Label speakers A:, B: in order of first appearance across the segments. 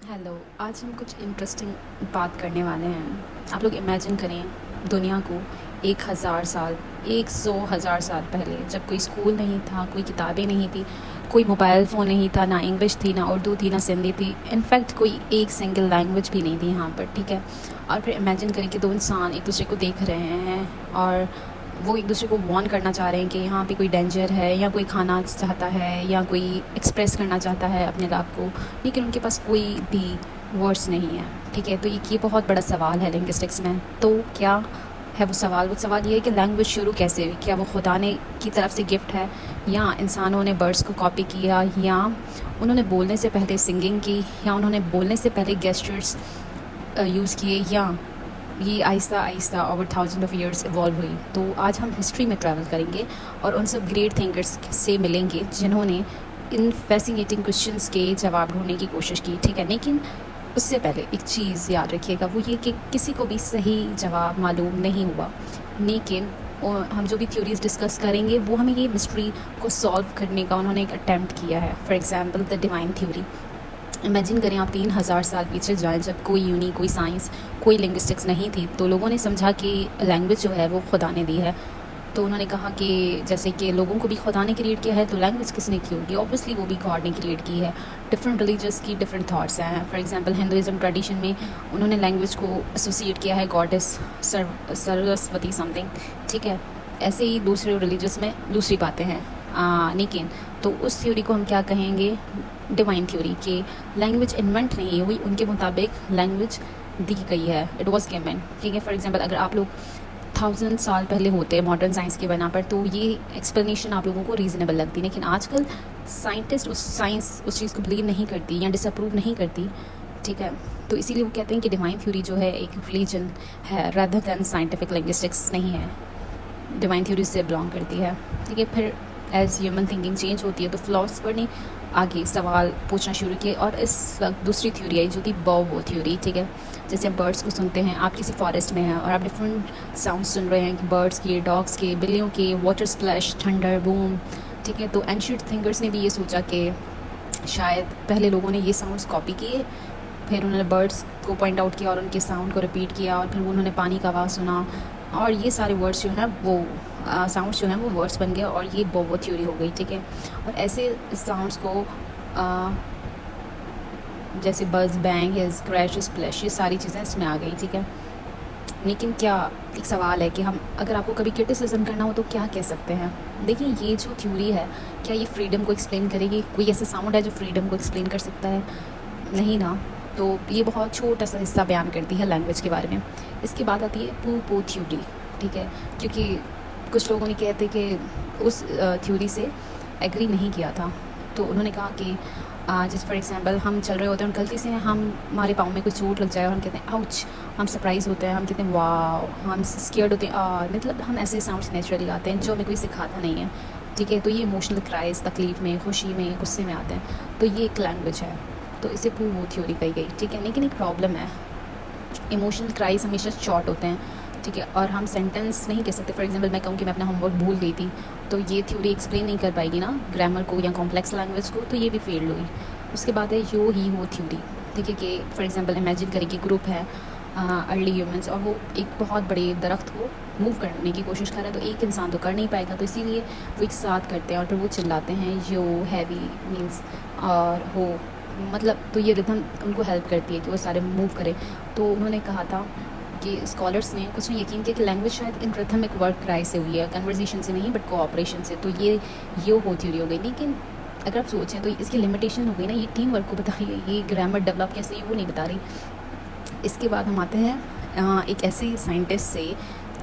A: Hello, आज हम कुछ इंटरेस्टिंग बात करने वाले हैं। आप लोग इमेजिन करें दुनिया को 1000 साल, 100,000 साल पहले, जब कोई स्कूल नहीं था, कोई किताबें नहीं थी, कोई मोबाइल फ़ोन नहीं था, ना इंग्लिश थी, ना उर्दू थी, ना सिंधी थी, इनफैक्ट कोई एक सिंगल लैंग्वेज भी नहीं थी यहाँ पर, ठीक है। और फिर इमेजिन करें कि दो इंसान एक दूसरे को देख रहे हैं और वो एक दूसरे को वार्न करना चाह रहे हैं कि यहाँ पे कोई डेंजर है, या कोई खाना चाहता है, या कोई एक्सप्रेस करना चाहता है अपने आप को, लेकिन उनके पास कोई भी वर्ड्स नहीं है, ठीक है। तो ये बहुत बड़ा सवाल है लिंग्विस्टिक्स में। तो क्या है वो सवाल ये है कि लैंग्वेज शुरू कैसे हुई? क्या वो खुदा ने की तरफ से गिफ्ट है, या इंसानों ने बर्ड्स को कॉपी किया, या उन्होंने बोलने से पहले सिंगिंग की, या उन्होंने बोलने से पहले गेस्चर्स यूज़ किए, या ये Aahista Aahista over thousand of years evolve हुई। तो आज हम हिस्ट्री में ट्रैवल करेंगे और उन सब ग्रेट थिंकर्स से मिलेंगे जिन्होंने इन फैसिनेटिंग क्वेश्चंस के जवाब ढूंढने की कोशिश की, ठीक है। लेकिन उससे पहले एक चीज़ याद रखिएगा, वो ये कि किसी को भी सही जवाब मालूम नहीं हुआ, लेकिन हम जो भी थ्योरीज डिस्कस करेंगे वो हमें ये मिस्ट्री को सॉल्व करने का उन्होंने एक अटैम्प्ट किया है। For example the divine theory. Imagine करें आप 3000 साल पीछे जाएं, जब कोई यूनी, कोई साइंस, कोई लिंग्विस्टिक्स नहीं थी, तो लोगों ने समझा कि लैंग्वेज जो है वो खुदा ने दी है। तो उन्होंने कहा कि जैसे कि लोगों को भी खुदा ने क्रिएट किया है, तो लैंग्वेज किसने की होगी? ऑब्वियसली वो भी गॉड ने क्रिएट की है। डिफरेंट रिलीजियस की डिफरेंट थाट्स हैं। फॉर एग्जांपल हिंदुइज्म ट्रेडिशन में उन्होंने लैंग्वेज को एसोसिएट किया है गॉडेस सरस्वती समथिंग, ठीक है। ऐसे ही दूसरे रिलीजियस में दूसरी बातें हैं, लेकिन तो उस थ्योरी को हम क्या कहेंगे? Divine theory. कि लैंग्वेज इन्वेंट नहीं हुई, उनके मुताबिक लैंग्वेज दी गई है, इट वॉज गिवन, ठीक है। फॉर एग्जांपल अगर आप लोग 1000 साल पहले होते मॉडर्न साइंस के बना पर, तो ये एक्सप्लेनेशन आप लोगों को रीज़नेबल लगती, लेकिन आजकल साइंटिस्ट उस चीज़ को बिलीव नहीं करती या डिसअप्रूव नहीं करती, ठीक है। तो इसीलिए वो कहते हैं कि डिवाइन थ्योरी जो है एक रिलीजन है रादर दैन साइंटिफिक लिंग्विस्टिक्स नहीं है, डिवाइन थ्योरी से बिलोंग करती है, ठीक है। फिर एज ह्यूमन थिंकिंग चेंज होती है, तो फिलोसफर ने आगे सवाल पूछना शुरू किए, और इस वक्त दूसरी थ्योरी आई जो थी बॉबो थ्योरी, ठीक है। जैसे आप बर्ड्स को सुनते हैं, आप किसी फॉरेस्ट में हैं और आप डिफरेंट साउंड सुन रहे हैं कि बर्ड्स के, डॉग्स के, बिल्लियों के, वाटर स्प्लैश, थंडर, बूम, ठीक है। तो एंशिएंट थिंकर्स ने भी ये सोचा कि शायद पहले लोगों ने ये साउंड्स कॉपी किए, फिर उन्होंने बर्ड्स को पॉइंट आउट किया और उनके साउंड को रिपीट किया, और फिर उन्होंने पानी का आवाज़ सुना, और ये सारे वर्ड्स जो हैं वो साउंड्स जो हैं वो वर्ड्स बन गए, और ये बोबो थ्योरी हो गई, ठीक है। और ऐसे साउंड्स को जैसे buzz, bang, his, crash, splash, ये सारी चीज़ें इसमें आ गई, ठीक है। लेकिन क्या एक सवाल है कि हम अगर आपको कभी क्रिटिसिज्म करना हो तो क्या कह सकते हैं? देखिए, ये जो थ्योरी है, क्या ये फ्रीडम को एक्सप्लेन करेगी? कोई ऐसा साउंड है जो फ्रीडम को एक्सप्लेन कर सकता है? नहीं ना। तो ये बहुत छोटा सा हिस्सा बयान करती है लैंग्वेज के बारे में। इसके बाद आती है पू पू थ्योरी, ठीक है। क्योंकि कुछ लोगों ने कहते कि उस थ्योरी से एग्री नहीं किया था, तो उन्होंने कहा कि जैसे फॉर एग्जांपल हम चल रहे होते हैं और गलती से हमारे पाँव में कोई चोट लग जाए और हम कहते हैं आउच, हम सरप्राइज़ होते हैं, हम कहते हैं वाओ, हम स्केयर्ड होते हैं, मतलब हम ऐसे साउंड्स नेचुरली आते हैं जो हमें कोई सिखाता नहीं है, ठीक है। तो ये इमोशनल क्राइज, तकलीफ़ में, खुशी में, गुस्से में आते हैं, तो ये एक लैंग्वेज है। तो इसे पू वो थ्योरी कही गई, ठीक है। लेकिन एक प्रॉब्लम है, इमोशनल क्राइज हमेशा शॉर्ट होते हैं, ठीक है, और हम सेंटेंस नहीं कह सकते। फॉर एग्जांपल मैं कहूँ कि मैं अपना होमवर्क भूल गई थी, तो ये थ्योरी एक्सप्लेन नहीं कर पाएगी ना ग्रामर को या कॉम्प्लेक्स लैंग्वेज को, तो ये भी फेल्ड हुई। उसके बाद है यो ही हो थ्योरी, ठीक है। कि फॉर एग्जांपल इमेजिन करें कि ग्रुप है अर्ली ह्यूमंस, और वो एक बहुत बड़े दरख्त को मूव करने की कोशिश कर रहा है, तो एक इंसान तो कर नहीं पाएगा, तो इसीलिए वो एक साथ करते हैं और फिर वो चिल्लाते हैं यो हैवी मीन्स और हो, मतलब तो ये रिदम उनको हेल्प करती है कि वो सारे मूव करें। तो उन्होंने कहा था कि स्कॉलर्स ने कुछ ने यकीन किया कि लैंग्वेज शायद इन रिथमिक वर्क क्राई से हुई है, कन्वर्जेशन से नहीं बट कोऑपरेशन से, तो ये हो थ्योरी हो गई। लेकिन अगर आप सोचें तो इसकी लिमिटेशन हो गई ना, ये टीम वर्क को बता रही है, ये ग्रामर डेवलप कैसे वो नहीं बता रही। इसके बाद हम आते हैं एक ऐसे साइंटिस्ट से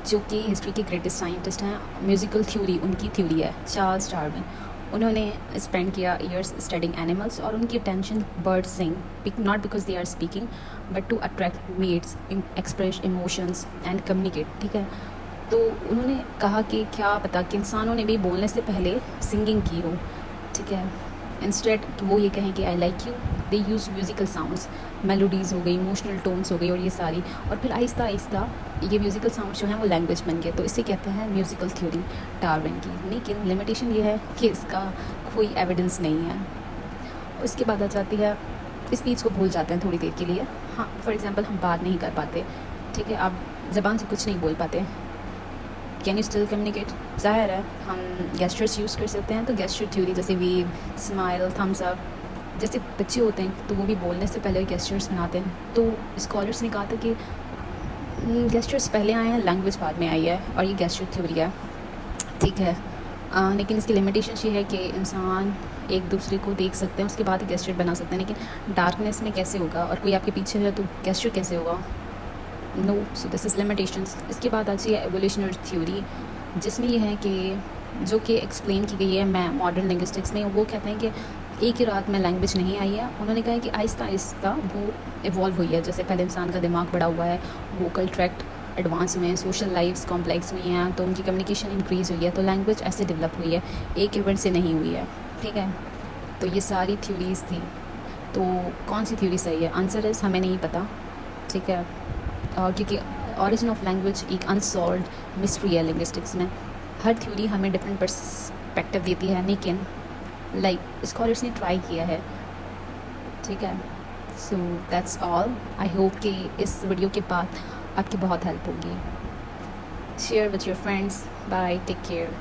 A: जो कि हिस्ट्री के ग्रेटेस्ट साइंटिस्ट हैं, म्यूज़िकल थ्योरी उनकी थ्योरी है, चार्ल्स डार्विन। उन्होंने स्पेंड किया ईयर्स स्टडिंग एनिमल्स, और उनकी attention bird sing not because they are speaking but to attract mates, express emotions and communicate, ठीक है। तो उन्होंने कहा कि क्या पता कि इंसानों ने भी बोलने से पहले सिंगिंग की हो, ठीक है। इंस्टेड वो ये कहें कि I like you, they use musical sounds, melodies हो गई, इमोशनल टोन्स हो गई, और ये सारी, और फिर आहिस्ता आहिस्ता ये म्यूज़िकल साउंड जो हैं वो लैंग्वेज बन गए। तो इसे कहते हैं म्यूज़िकल थ्योरी डार्विन की। लेकिन लिमिटेशन ये है कि इसका कोई एविडेंस नहीं है। उसके बाद आ जाती है इस चीज़ को भूल जाते हैं थोड़ी देर के लिए। हाँ, फॉर एग्ज़ाम्पल हम बात नहीं कर पाते, ठीक है, आप ज़बान से कुछ नहीं बोल पाते, कैन यू स्टिल कम्युनिकेट? ज़ाहिर है हम गेस्चर्स यूज़ कर सकते हैं। तो गेस्चर थ्योरी जैसे वेव, स्माइल, थम्स अप, जैसे बच्चे होते हैं तो वो भी बोलने से पहले गेस्चर्स बनाते हैं। तो स्कॉलर्स ने कहा था कि गेस्चर्स पहले आए हैं, लैंग्वेज बाद में आई है, और ये गेस्चर थ्योरी है, ठीक है। लेकिन इसकी लिमिटेशन ये है कि इंसान एक दूसरे को देख सकते हैं, उसके बाद ही गेस्चर बना सकते हैं, लेकिन डार्कनेस में कैसे होगा, और कोई आपके पीछे है तो गेस्चर कैसे होगा? No, so this is limitations. इसके बाद आती है एवोल्यूशनरी थ्योरी, जिसमें ये है कि जो कि एक्सप्लेन की गई है मैं मॉडर्न लिंग्विस्टिक्स में। वो कहते हैं कि एक ही रात में लैंग्वेज नहीं आई है। उन्होंने कहा है कि आहिस्ता आहिस्ता वो इवॉल्व हुई है। जैसे पहले इंसान का दिमाग बड़ा हुआ है, वोकल ट्रैक्ट एडवांस हुए हैं, सोशल लाइफ्स कॉम्प्लेक्स हुई हैं, तो उनकी कम्युनिकेशन इंक्रीज़ हुई है, तो लैंग्वेज ऐसे डेवलप हुई है, एक इवेंट से नहीं हुई है, ठीक है। तो ये सारी थ्योरीज़ थी। तो कौन सी थ्योरी सही है? आंसर इज़ हमें नहीं पता, ठीक है। और क्योंकि ऑरिजिन ऑफ लैंग्वेज एक अनसॉल्व्ड मिस्ट्री है लिंग्विस्टिक्स में। हर थ्योरी हमें डिफरेंट पर्सपेक्टिव देती है, लेकिन स्कॉलर्स ने ट्राई किया है, ठीक है। So that's all. I hope कि इस वीडियो के बाद आपकी बहुत हेल्प होगी। Share with your friends. Bye, take care.